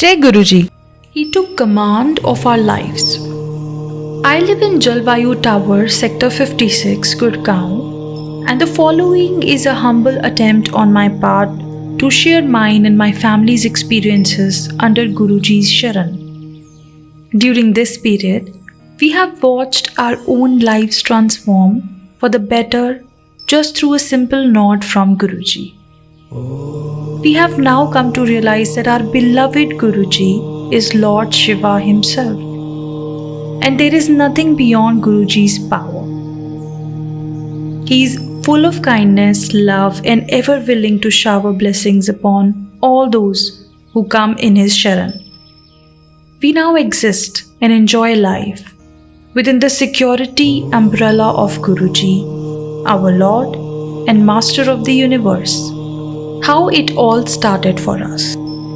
Jai Guruji. He took command of our lives. I live in Jalvayu Tower, Sector 56, Gurgaon, and the following is a humble attempt on my part to share mine and my family's experiences under Guruji's Sharan. During this period, we have watched our own lives transform for the better just through a simple nod from Guruji. We have now come to realize that our beloved Guruji is Lord Shiva himself, and there is nothing beyond Guruji's power. He is full of kindness, love, and ever willing to shower blessings upon all those who come in his Sharan. We now exist and enjoy life within the security umbrella of Guruji, our Lord and Master of the universe. How it all started for us.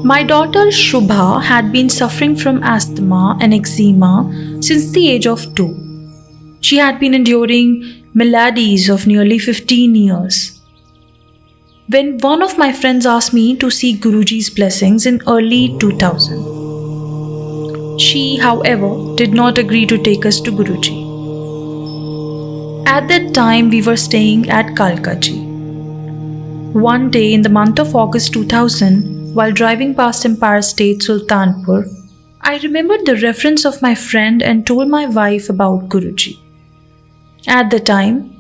My daughter Shubha had been suffering from asthma and eczema since the age of 2. She had been enduring maladies of nearly 15 years. When one of my friends asked me to seek Guruji's blessings in early 2000, she, however, did not agree to take us to Guruji. At that time, we were staying at Kalkaji. One day in the month of August 2000, while driving past Empire State Sultanpur, I remembered the reference of my friend and told my wife about Guruji. At the time,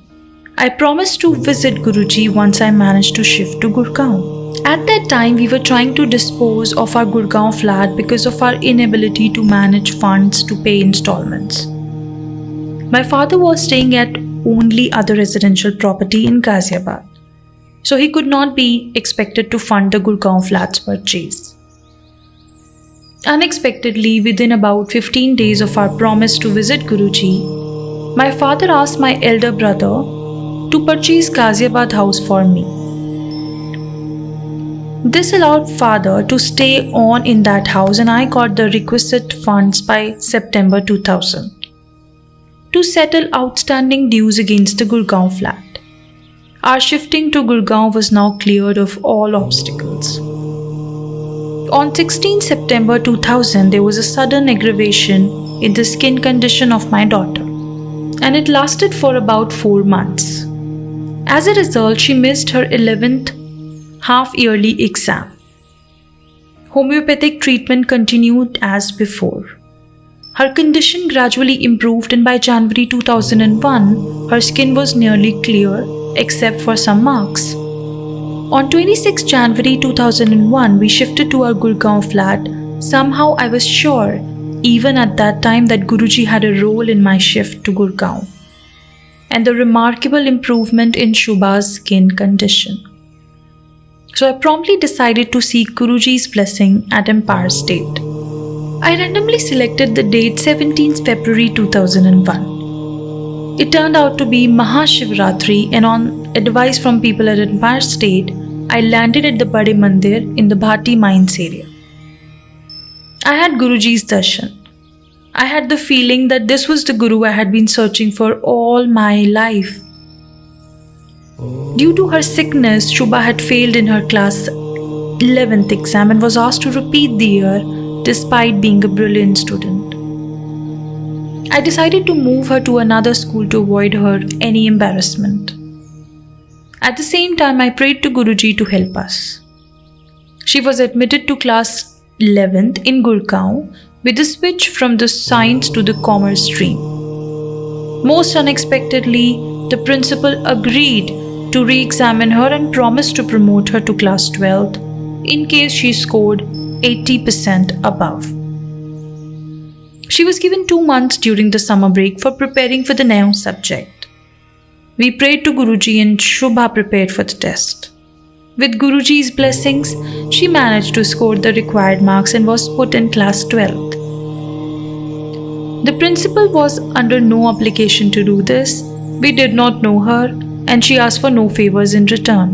I promised to visit Guruji once I managed to shift to Gurgaon. At that time, we were trying to dispose of our Gurgaon flat because of our inability to manage funds to pay installments. My father was staying at only other residential property in Ghaziabad, so he could not be expected to fund the Gurgaon flats purchase. Unexpectedly, within about 15 days of our promise to visit Guruji, my father asked my elder brother to purchase Ghaziabad house for me. This allowed father to stay on in that house, and I got the requisite funds by September 2000 to settle outstanding dues against the Gurgaon flat. Our shifting to Gurgaon was now cleared of all obstacles. On 16 September 2000, there was a sudden aggravation in the skin condition of my daughter, and it lasted for about 4 months. As a result, she missed her 11th half-yearly exam. Homeopathic treatment continued as before. Her condition gradually improved, and by January 2001, her skin was nearly clear except for some marks. On 26 January 2001, we shifted to our Gurgaon flat. Somehow I was sure, even at that time, that Guruji had a role in my shift to Gurgaon and the remarkable improvement in Shubha's skin condition. So I promptly decided to seek Guruji's blessing at Empire State. I randomly selected the date 17th February 2001. It turned out to be Mahashivratri, and on advice from people at Empire State, I landed at the Bade Mandir in the Bhati Mines area. I had Guruji's darshan. I had the feeling that this was the Guru I had been searching for all my life. Due to her sickness, Shubha had failed in her class 11th exam and was asked to repeat the year despite being a brilliant student. I decided to move her to another school to avoid her any embarrassment. At the same time, I prayed to Guruji to help us. She was admitted to class 11th in Gurgaon with a switch from the science to the commerce stream. Most unexpectedly, the principal agreed to re-examine her and promised to promote her to class 12th in case she scored 80% above. She was given 2 months during the summer break for preparing for the new subject. We prayed to Guruji and Shubha prepared for the test. With Guruji's blessings, she managed to score the required marks and was put in class 12th. The principal was under no obligation to do this. We did not know her, and she asked for no favors in return.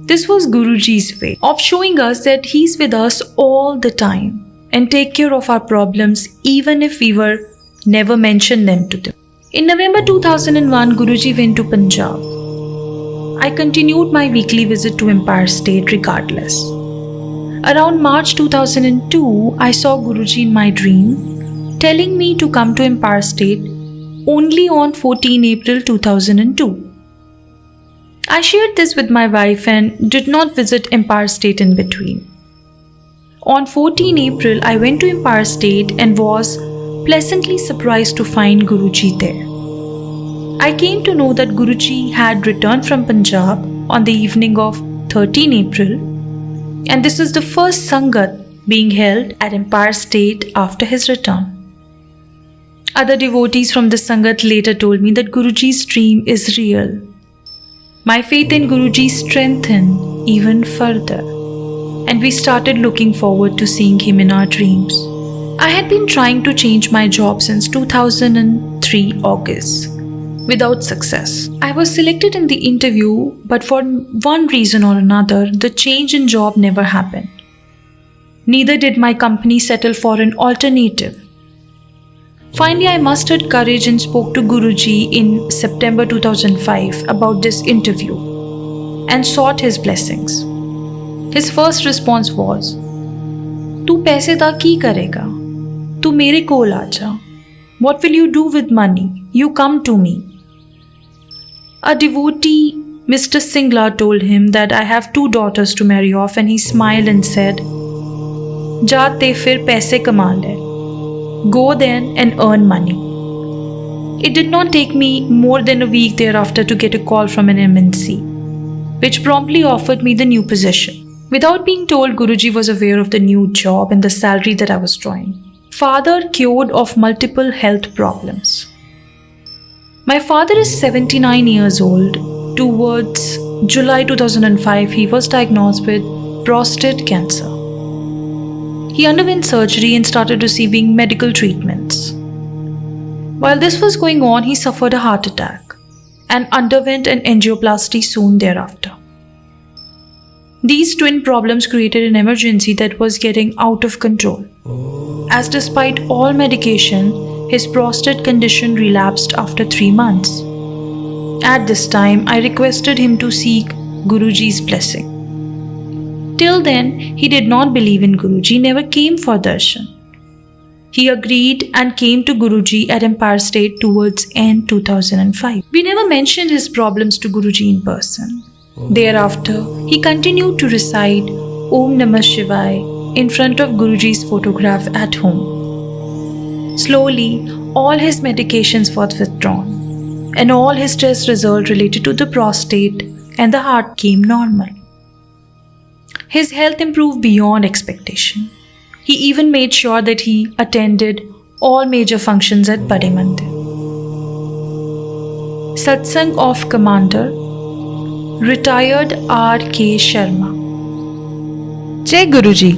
This was Guruji's way of showing us that he's with us all the time and take care of our problems even if we were never mentioned them to them. In November 2001, Guruji went to Punjab. I continued my weekly visit to Empire State regardless. Around March 2002, I saw Guruji in my dream, telling me to come to Empire State only on 14 April 2002. I shared this with my wife and did not visit Empire State in between. On 14 April, I went to Empire State and was pleasantly surprised to find Guruji there. I came to know that Guruji had returned from Punjab on the evening of 13 April, and this is the first Sangat being held at Empire State after his return. Other devotees from the Sangat later told me that Guruji's dream is real. My faith in Guruji strengthened even further, and we started looking forward to seeing him in our dreams. I had been trying to change my job since 2003 August, without success. I was selected in the interview, but for one reason or another, the change in job never happened. Neither did my company settle for an alternative. Finally, I mustered courage and spoke to Guruji in September 2005 about this interview and sought his blessings. His first response was, "तू पैसे दा की करेगा? तू मेरे कोल आजा. What will you do with money? You come to me." A devotee, Mr. Singla, told him that I have 2 daughters to marry off, and he smiled and said, "जा ते फिर पैसे कमा ले. Go then and earn money." It did not take me more than a week thereafter to get a call from an MNC, which promptly offered me the new position. Without being told, Guruji was aware of the new job and the salary that I was drawing. Father cured of multiple health problems. My father is 79 years old. Towards July 2005, he was diagnosed with prostate cancer. He underwent surgery and started receiving medical treatments. While this was going on, he suffered a heart attack and underwent an angioplasty soon thereafter. These twin problems created an emergency that was getting out of control, as despite all medication, his prostate condition relapsed after 3 months. At this time, I requested him to seek Guruji's blessing. Till then, he did not believe in Guruji, never came for darshan. He agreed and came to Guruji at Empire State towards end 2005. We never mentioned his problems to Guruji in person. Thereafter, he continued to recite Om Namah Shivaya in front of Guruji's photograph at home. Slowly, all his medications were withdrawn, and all his test results related to the prostate and the heart came normal. His health improved beyond expectation. He even made sure that he attended all major functions at Bade Mandir. Satsang of Commander, Retired R. K. Sharma. Jai Guruji.